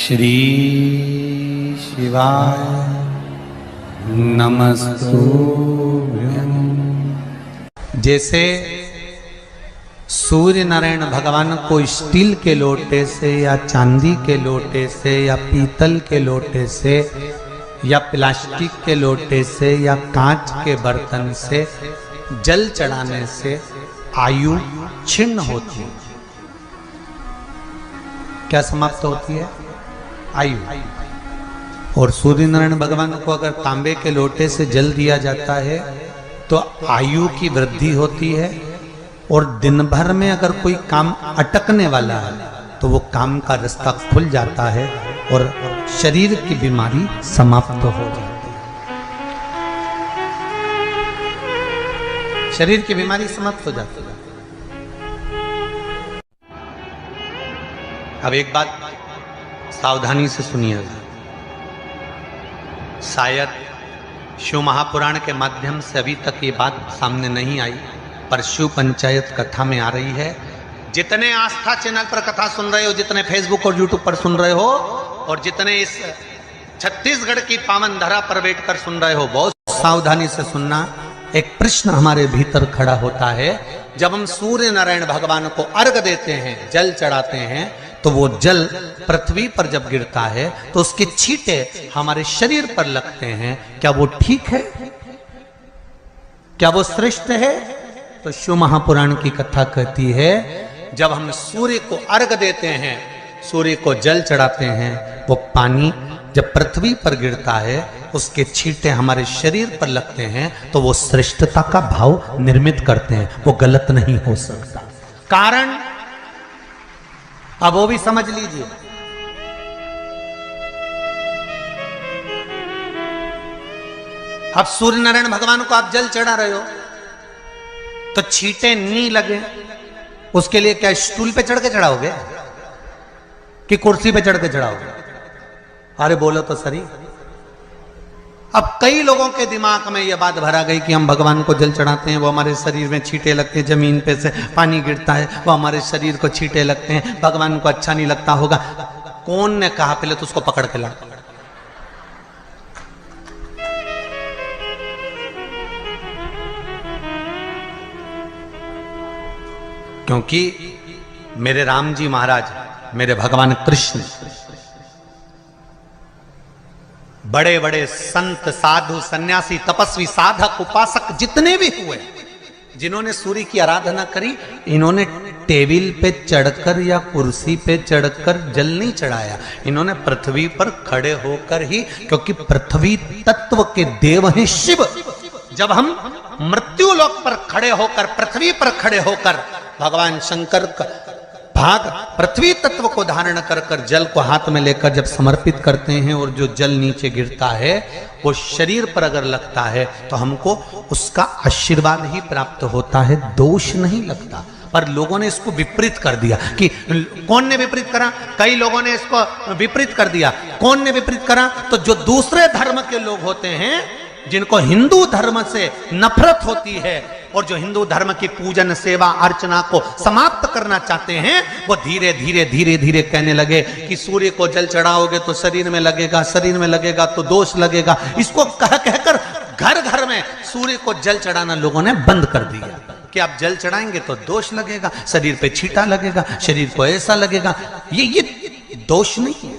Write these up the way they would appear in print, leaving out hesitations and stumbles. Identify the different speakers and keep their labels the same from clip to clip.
Speaker 1: श्री शिवाय नमस्तुभ्यं। जैसे सूर्य नारायण भगवान को स्टील के लोटे से या चांदी के लोटे से या पीतल के लोटे से या प्लास्टिक के लोटे से या कांच के बर्तन से जल चढ़ाने से आयु छिन्न होती है। क्या समाप्त होती है? आयु। और सूर्य नारायण भगवान को अगर तांबे के लोटे से जल दिया जाता है तो आयु की वृद्धि होती है, और दिन भर में अगर कोई काम अटकने वाला है तो वो काम का रास्ता खुल जाता है और शरीर की बीमारी समाप्त हो जाती है। शरीर की बीमारी समाप्त हो जाती है। अब एक बात सावधानी से सुनिएगा, शायद शिव महापुराण के माध्यम से अभी तक ये बात सामने नहीं आई, पर शिव पंचायत कथा में आ रही है। जितने आस्था चैनल पर कथा सुन रहे हो, जितने फेसबुक और यूट्यूब पर सुन रहे हो, और जितने इस छत्तीसगढ़ की पावन धरा पर बैठकर सुन रहे हो, बहुत सावधानी से सुनना। एक प्रश्न हमारे भीतर खड़ा होता है, जब हम सूर्य नारायण भगवान को अर्घ देते हैं, जल चढ़ाते हैं, तो वो जल पृथ्वी पर जब गिरता है तो उसके छींटे हमारे शरीर पर लगते हैं। क्या वो ठीक है? क्या वो श्रेष्ठ है? तो शिव महापुराण की कथा कहती है, जब हम सूर्य को अर्घ देते हैं, सूर्य को जल चढ़ाते हैं, वो पानी जब पृथ्वी पर गिरता है, उसके छींटे हमारे शरीर पर लगते हैं, तो वो श्रेष्ठता का भाव निर्मित करते हैं। वो गलत नहीं हो सकता। कारण अब वो भी समझ लीजिए। अब सूर्य नारायण भगवान को आप जल चढ़ा रहे हो तो छींटे नहीं लगे, उसके लिए क्या स्टूल पे चढ़ के चढ़ाओगे कि कुर्सी पे चढ़ के चढ़ाओगे? अरे बोलो तो सही। अब कई लोगों के दिमाग में यह बात भरा गई कि हम भगवान को जल चढ़ाते हैं, वो हमारे शरीर में छींटे लगते हैं, जमीन पे से पानी गिरता है, वो हमारे शरीर को छींटे लगते हैं, भगवान को अच्छा नहीं लगता होगा। कौन ने कहा? पहले तो उसको पकड़ के ला। क्योंकि मेरे राम जी महाराज, मेरे भगवान कृष्ण, बड़े बड़े संत, साधु, सन्यासी, तपस्वी, साधक, उपासक जितने भी हुए, जिन्होंने सूर्य की आराधना करी, इन्होंने टेबल पे चढ़कर या कुर्सी पे चढ़कर जल नहीं चढ़ाया। इन्होंने पृथ्वी पर खड़े होकर ही, क्योंकि पृथ्वी तत्व के देव हैं शिव। जब हम मृत्यु लोक पर खड़े होकर, पृथ्वी पर खड़े होकर भगवान शंकर का भाग पृथ्वी तत्व को धारण कर कर जल को हाथ में लेकर जब समर्पित करते हैं, और जो जल नीचे गिरता है वो शरीर पर अगर लगता है तो हमको उसका आशीर्वाद ही प्राप्त होता है, दोष नहीं लगता। पर लोगों ने इसको विपरीत कर दिया। कि कौन ने विपरीत करा? कई लोगों ने इसको विपरीत कर दिया। कौन ने विपरीत करा? तो जो दूसरे धर्म के लोग होते हैं, जिनको हिंदू धर्म से नफरत होती है और जो हिंदू धर्म की पूजन, सेवा, अर्चना को समाप्त करना चाहते हैं, वो धीरे धीरे धीरे धीरे कहने लगे कि सूर्य को जल चढ़ाओगे तो शरीर में लगेगा, शरीर में लगेगा तो दोष लगेगा। इसको कह कहकर घर घर में सूर्य को जल चढ़ाना लोगों ने बंद कर दिया कि आप जल चढ़ाएंगे तो दोष लगेगा, शरीर पे छींटा लगेगा, शरीर को ऐसा लगेगा। ये दोष नहीं है।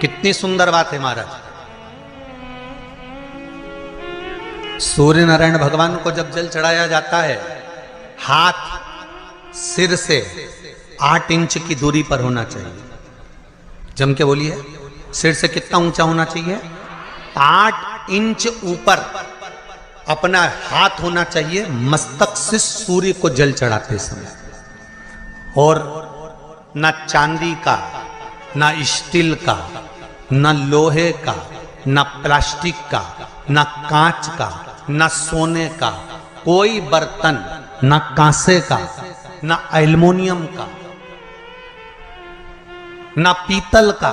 Speaker 1: कितनी सुंदर बात है महाराज। सूर्य नारायण भगवान को जब जल चढ़ाया जाता है, हाथ सिर से 8 इंच की दूरी पर होना चाहिए। जम के बोलिए, सिर से कितना ऊंचा होना चाहिए? 8 इंच ऊपर अपना हाथ होना चाहिए मस्तक से सूर्य को जल चढ़ाते समय। और ना चांदी का, ना स्टील का, ना लोहे का, ना प्लास्टिक का, ना कांच का, ना सोने का कोई बर्तन, ना कांसे का, ना एल्युमिनियम का, ना पीतल का,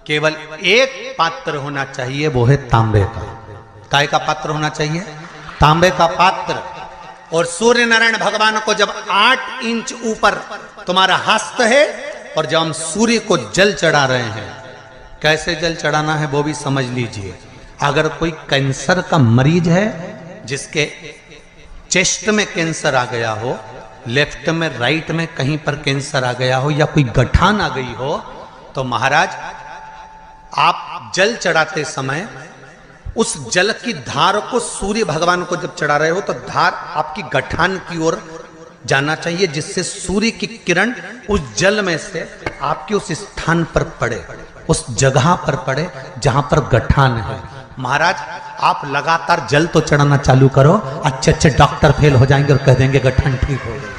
Speaker 1: केवल एक पात्र होना चाहिए, वो है तांबे का। काय का पात्र होना चाहिए? तांबे का पात्र। और सूर्य नारायण भगवान को जब 8 इंच ऊपर तुम्हारा हस्त है, और जब हम सूर्य को जल चढ़ा रहे हैं, कैसे जल चढ़ाना है वो भी समझ लीजिए। अगर कोई कैंसर का मरीज है, जिसके चेस्ट में कैंसर आ गया हो, लेफ्ट में राइट में कहीं पर कैंसर आ गया हो, या कोई गठान आ गई हो, तो महाराज आप जल चढ़ाते समय उस जल की धार को सूर्य भगवान को जब चढ़ा रहे हो, तो धार आपकी गठान की ओर जाना चाहिए, जिससे सूर्य की किरण उस जल में से आपके उस स्थान पर पड़े, उस जगह पर पड़े जहां पर गठान है। महाराज आप लगातार जल तो चढ़ाना चालू करो, अच्छे अच्छे डॉक्टर फेल हो जाएंगे और कह देंगे गठान ठीक हो गई।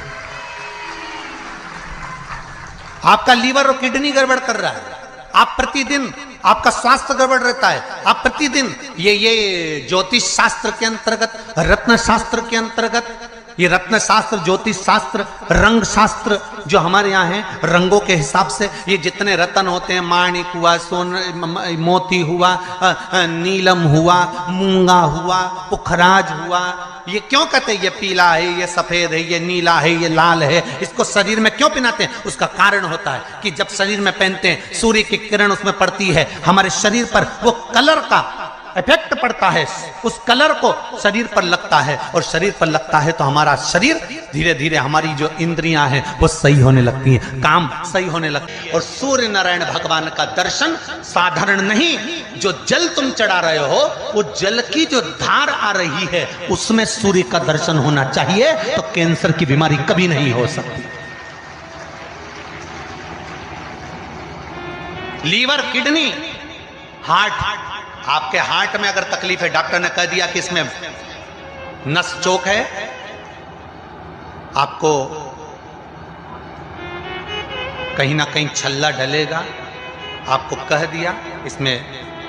Speaker 1: आपका लीवर और किडनी गड़बड़ कर रहा है, आप प्रतिदिन आपका स्वास्थ्य गड़बड़ रहता है, आप प्रतिदिन ये ज्योतिष शास्त्र के अंतर्गत, रत्न शास्त्र के अंतर्गत, ये रत्न शास्त्र, ज्योतिष शास्त्र, रंग शास्त्र जो हमारे यहाँ है, रंगों के हिसाब से ये जितने रत्न होते हैं, माणिक हुआ, मोती हुआ, नीलम हुआ, मूंगा हुआ, पुखराज हुआ, ये क्यों कहते हैं ये पीला है, ये सफेद है, ये नीला है, ये लाल है, इसको शरीर में क्यों पहनाते हैं? उसका कारण होता है कि जब शरीर में पहनते हैं, सूर्य की किरण उसमें पड़ती है, हमारे शरीर पर वो कलर का इफेक्ट पड़ता है, उस कलर को शरीर पर लगता है, और शरीर पर लगता है तो हमारा शरीर धीरे धीरे, हमारी जो इंद्रियां हैं वो सही होने लगती हैं, काम सही होने लगती है। और सूर्य नारायण भगवान का दर्शन साधारण नहीं, जो जल तुम चढ़ा रहे हो, वो जल की जो धार आ रही है उसमें सूर्य का दर्शन होना चाहिए, तो कैंसर की बीमारी कभी नहीं हो सकती। लीवर, किडनी, हार्ट, आपके हार्ट में अगर तकलीफ है, डॉक्टर ने कह दिया कि इसमें नस चोक है, आपको कहीं ना कहीं छल्ला डलेगा, आपको कह दिया इसमें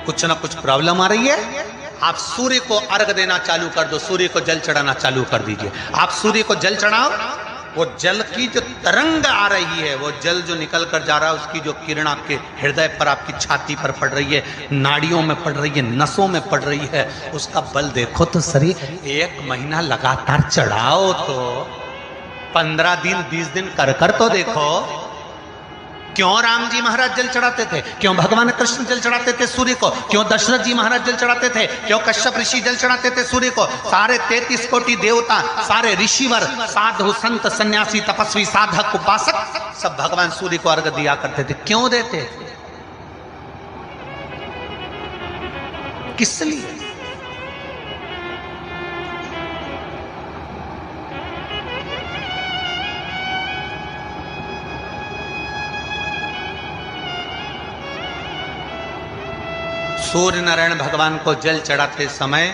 Speaker 1: कुछ ना कुछ प्रॉब्लम आ रही है, आप सूर्य को अर्घ देना चालू कर दो, सूर्य को जल चढ़ाना चालू कर दीजिए। आप सूर्य को जल चढ़ाओ, वो जल की जो तरंग आ रही है, वो जल जो निकल कर जा रहा है, उसकी जो किरण आपके हृदय पर, आपकी छाती पर पड़ रही है, नाड़ियों में पड़ रही है, नसों में पड़ रही है, उसका बल देखो तो सही। 1 महीना लगातार चढ़ाओ, तो 15 दिन 20 दिन कर तो देखो। क्यों राम जी महाराज जल चढ़ाते थे? क्यों भगवान कृष्ण जल चढ़ाते थे सूर्य को? क्यों दशरथ जी महाराज जल चढ़ाते थे? क्यों कश्यप ऋषि जल चढ़ाते थे सूर्य को? सारे 33 कोटि देवता, सारे ऋषिवर, साधु संत सन्यासी तपस्वी साधक उपासक सब भगवान सूर्य को अर्घ दिया करते थे। क्यों देते? किस लिए? सूर्य नारायण भगवान को जल चढ़ाते समय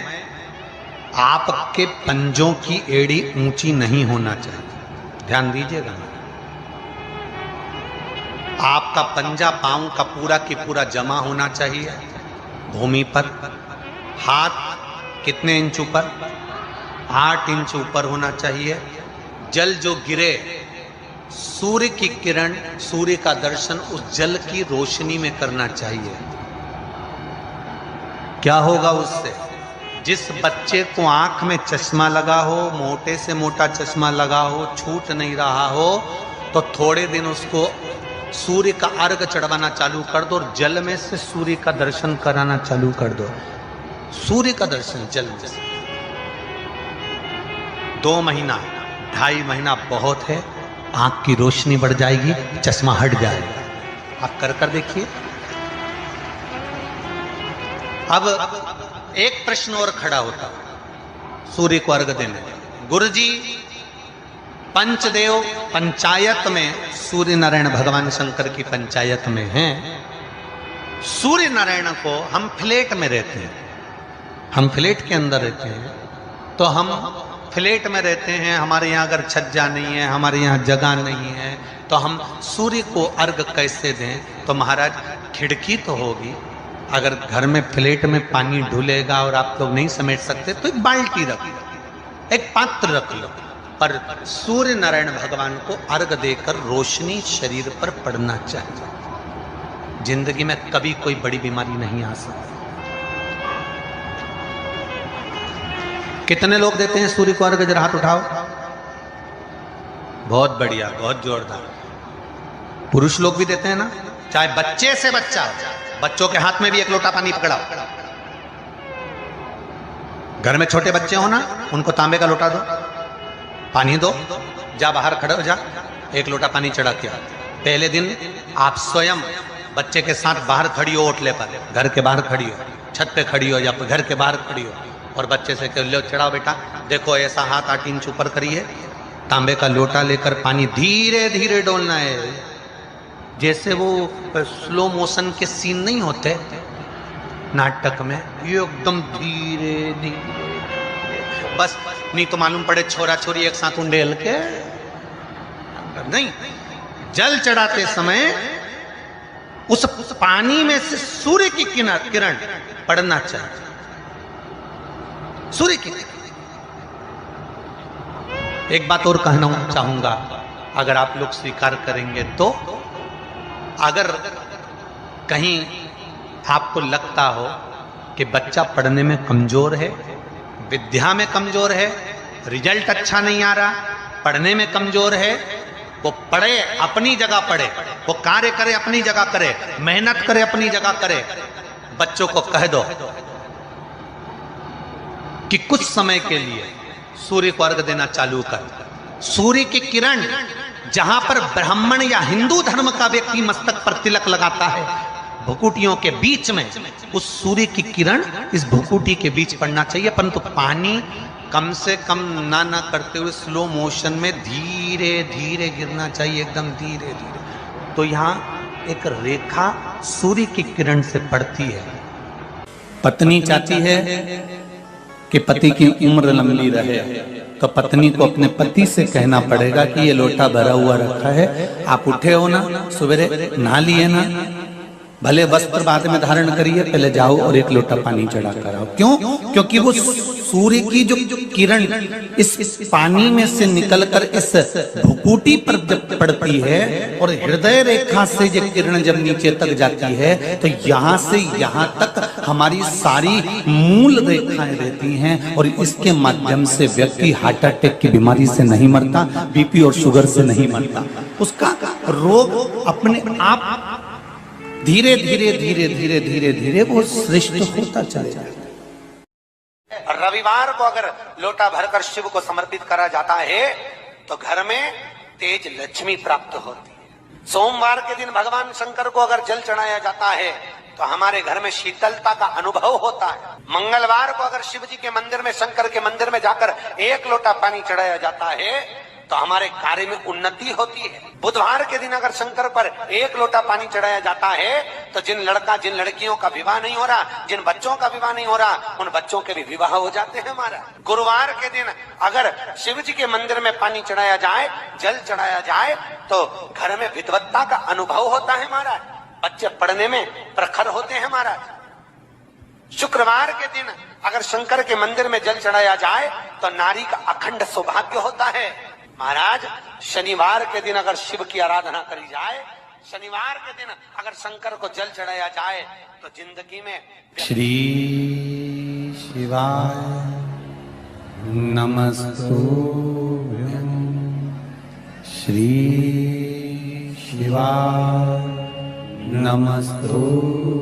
Speaker 1: आपके पंजों की एड़ी ऊंची नहीं होना चाहिए, ध्यान दीजिएगा। आपका पंजा पांव का पूरा की पूरा जमा होना चाहिए भूमि पर। हाथ कितने इंच ऊपर? 8 इंच ऊपर होना चाहिए। जल जो गिरे, सूर्य की किरण, सूर्य का दर्शन उस जल की रोशनी में करना चाहिए। क्या होगा उससे? जिस बच्चे को आंख में चश्मा लगा हो, मोटे से मोटा चश्मा लगा हो, छूट नहीं रहा हो, तो थोड़े दिन उसको सूर्य का अर्घ चढ़वाना चालू कर दो और जल में से सूर्य का दर्शन कराना चालू कर दो। सूर्य का दर्शन जल में से 2 महीना 2.5 महीना बहुत है, आंख की रोशनी बढ़ जाएगी, चश्मा हट जाएगा। आप कर देखिए। अब एक प्रश्न और खड़ा होता सूर्य को अर्घ देने। गुरुजी, पंचदेव पंचायत में सूर्य नारायण भगवान शंकर की पंचायत में हैं। सूर्य नारायण को हम फ्लैट में रहते हैं, हम फ्लैट के अंदर रहते हैं, तो हम फ्लैट में रहते हैं, हमारे यहाँ अगर छज्जा नहीं है, हमारे यहाँ जगह नहीं है, तो हम सूर्य को अर्घ कैसे दें? तो महाराज खिड़की तो होगी। अगर घर में फ्लैट में पानी ढुलेगा और आप लोग नहीं समेट सकते तो एक बाल्टी रख लो, एक पात्र रख लो, पर सूर्य नारायण भगवान को अर्घ देकर रोशनी शरीर पर पड़ना चाहिए। जिंदगी में कभी कोई बड़ी बीमारी नहीं आ सकती। कितने लोग देते हैं सूर्य को अर्घ? जरा हाथ उठाओ। बहुत बढ़िया, बहुत जोरदार। पुरुष लोग भी देते हैं ना, चाहे बच्चे से बच्चा हो, बच्चों के हाथ में भी एक लोटा पानी पकड़ाओ। घर में छोटे बच्चे हो ना, उनको तांबे का लोटा दो, पानी दो, जा बाहर खड़े हो जा, एक लोटा पानी चढ़ा के। पहले दिन आप स्वयं बच्चे के साथ बाहर खड़ी हो, ओटले पर, घर के बाहर खड़ी हो, छत पे खड़ी हो या घर के बाहर खड़ी हो, और बच्चे से कह लो चढ़ाओ बेटा, देखो ऐसा हाथ 8 इंच ऊपर करिए, तांबे का लोटा लेकर पानी धीरे धीरे डोलना है। जैसे वो स्लो मोशन के सीन नहीं होते नाटक में, ये एकदम धीरे धीरे, बस नहीं तो मालूम पड़े छोरा छोरी एक साथ उंडेल के नहीं। जल चढ़ाते समय उस पानी में से सूर्य की किरण पड़ना चाहिए, सूर्य की। एक बात और कहना चाहूंगा, अगर आप लोग स्वीकार करेंगे तो, अगर कहीं आपको लगता हो कि बच्चा पढ़ने में कमजोर है, विद्या में कमजोर है, रिजल्ट अच्छा नहीं आ रहा, पढ़ने में कमजोर है, वो पढ़े, अपनी जगह पढ़े, वो कार्य करे, अपनी जगह करे, मेहनत करे, अपनी जगह करे। बच्चों को कह दो कि कुछ समय के लिए सूर्य को अर्घ देना चालू कर। सूर्य की किरण जहां पर ब्राह्मण या हिंदू धर्म का व्यक्ति मस्तक पर तिलक लगाता है, भुकुटियों के बीच में उस सूर्य की किरण इस भुकुटी के बीच पड़ना चाहिए, परंतु पानी कम से कम ना करते हुए स्लो मोशन में धीरे धीरे गिरना चाहिए, एकदम धीरे धीरे। तो यहाँ एक रेखा सूर्य की किरण से पड़ती है।
Speaker 2: पत्नी चाहती है कि पति की उम्र लंबी रहे, तो पत्नी को अपने पति से कहना पड़ेगा कि ये लोटा भरा हुआ रखा है, आप उठे हो ना, सवेरे नहा लिए ना, भले वस्त्र बाद में धारण करिए, पहले जाओ और एक लोटा पानी चढ़ा कर आओ। क्यों? क्योंकि वो सूर्य की जो किरण इस पानी में से निकलकर इस भुकुटी पर जब पड़ती है और हृदय रेखा से ये किरण जब नीचे तक जाती है, तो यहाँ से यहाँ तक हमारी सारी मूल रेखाएं रहती हैं, और इसके माध्यम से व्यक्ति हार्ट अटैक की बीमारी से नहीं मरता, बीपी और शुगर से नहीं मरता, उसका रोग अपने आप धीरे धीरे धीरे धीरे धीरे धीरे वो श्रेष्ठ होता चला जाए।
Speaker 1: रविवार को अगर लोटा भरकर शिव को समर्पित करा जाता है तो घर में तेज लक्ष्मी प्राप्त होती है। सोमवार के दिन भगवान शंकर को अगर जल चढ़ाया जाता है तो हमारे घर में शीतलता का अनुभव होता है। मंगलवार को अगर शिव जी के मंदिर में, शंकर के मंदिर में जाकर एक लोटा पानी चढ़ाया जाता है तो हमारे कार्य में उन्नति होती है। बुधवार के दिन अगर शंकर पर एक लोटा पानी चढ़ाया जाता है तो जिन लड़कियों का विवाह नहीं हो रहा, जिन बच्चों का विवाह नहीं हो रहा, उन बच्चों के भी विवाह हो जाते हैं हमारा। गुरुवार के दिन अगर शिव जी के मंदिर में पानी चढ़ाया जाए, जल चढ़ाया जाए, तो घर में विद्वत्ता का अनुभव होता है हमारा, बच्चे पढ़ने में प्रखर होते हैं हमारा। शुक्रवार के दिन अगर शंकर के मंदिर में जल चढ़ाया जाए तो नारी का अखंड सौभाग्य होता है महाराज। शनिवार के दिन अगर शिव की आराधना करी जाए, शनिवार के दिन अगर शंकर को जल चढ़ाया जाए तो जिंदगी में
Speaker 2: श्री शिवाय नमस्तुभ्यं, श्री शिवाय नमस्तुभ्यं।